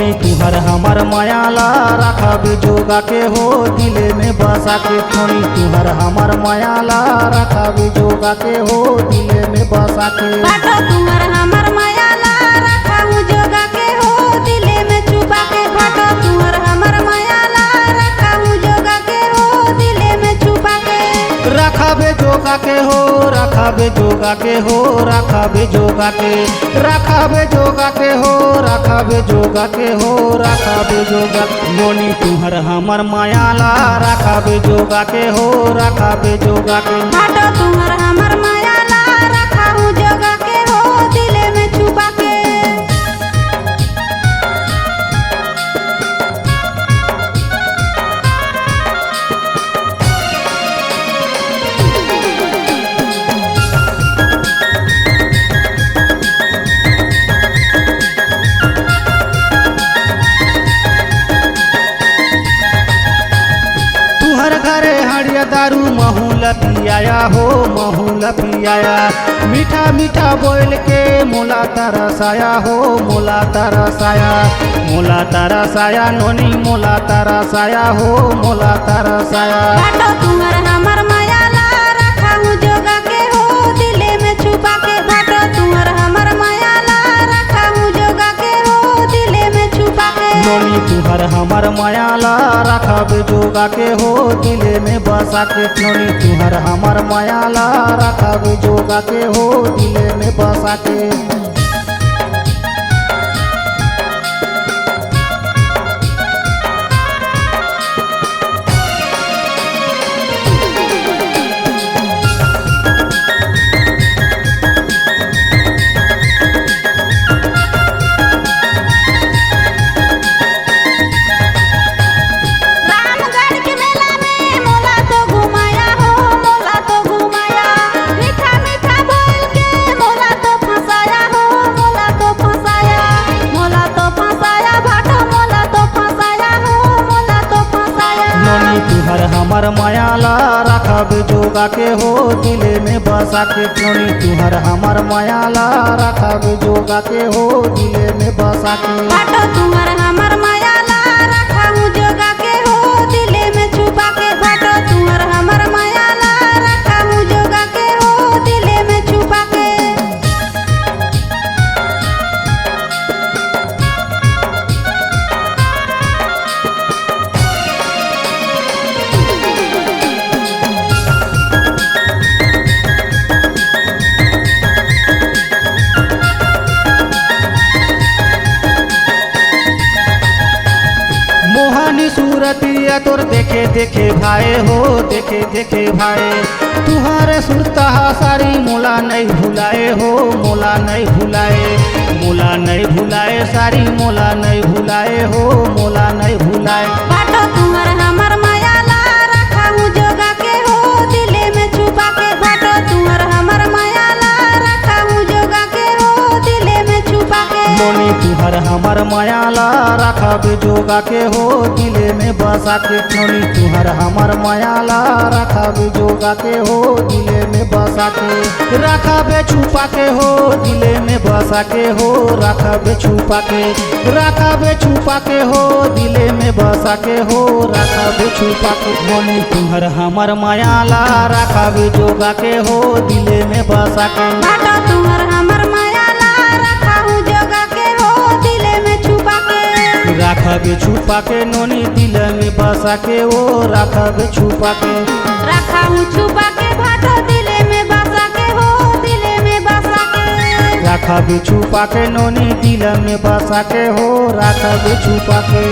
नोनी तुहर हमर मायाला रखबे जोगा के हो दिले में बसा के। नोनी तुहर हमर मायाला रखबे जोगा के हो दिले में बसा के। बाटो तुहर हमर मायाला रखहु जोगा के हो दिले में छुपा के। बाटो तुहर हमर मायाला रखहु जोगा के हो दिले में छुपा के। रखबे जोगा के हो रखबे जोगा के हो रखबे जोगा के। रखबे जोगा के हो रखबे जोगा के हो रखबे जोगा। नोनी तुहर हमर मायाला रखबे जोगा के हो रखबे जोगा के। बाटो तुहर हमर मायाला रखहु जोगा के हो दिले में छुपा के। घरे हड़िया दारू महूल पियाया हो महूल पियाया। मीठा मीठा बोल के मोला तरसाया हो मोला तरसाया। मोला तरसाया नोनी मोला तरसाया हो मोला तरसाया। बाटो तुहर हमर मायाला रखहु जोगा के हो दिले में छुपा के। बाटो तुहर हमर मायाला रखहु जोगा के हो दिले में छुपा के। नोनी तुहर हमर मायाला रखबे जोगा के हो दिले में बसा के। नोनी तुहर हमर मायाला रखबे जोगा के हो दिले में बसा के। तुहर हमर मायाला रखबे जोगा के हो दिले में बसा के। नोनी तुहर हमर मायाला रखबे जोगा के हो दिले में बसा के। बाटो तुहर हमर मायाला रखहु जोगा के हो दिले में छुपा के। बाटो तुहर हमर मायाला रखहु जोगा के हो दिले में छुपा के। मोहानी सूरतिया तोर देखे देखे भाई हो देखे देखे भाई। तुहारे सुरता सारी मोला नहीं भुलाए हो मोला नहीं भुलाए। मोला नहीं भुलाए सारी मोला नहीं भुलाए हो मोला नहीं भुलाए। बाटो तुहर हमर मायाला रखहु जोगा के हो दिले में छुपा के। बाटो तुहर हमर मायाला रखहु जोगा के हो दिले में छुपा के। नोनी तुहर हमर मायाला रखबे जोगा के हो दिले में बसा के। नोनी तुहर हमर मायाला रखबे जोगा के हो दिले में बसा के। रखबे छुपा के हो दिले में बसा के हो रखबे छुपा के। रखबे छुपा के हो दिले में बसा के हो रखबे छुपा के। नोनी तुहर हमर मायाला रखबे जोगा के हो दिले में बसा के। बाटो तुहर हमर मायाला रखहु जोगा के हो दिले में छुपा के। रखबे छुपा के नोनी दिल में बसा के ओ रखबे छुपा के। रखहु छुपा के बाटो दिले में बसा के हो दिले में बसा के। रखबे छुपा के नोनी दिल में बसा के हो रखबे छुपा के।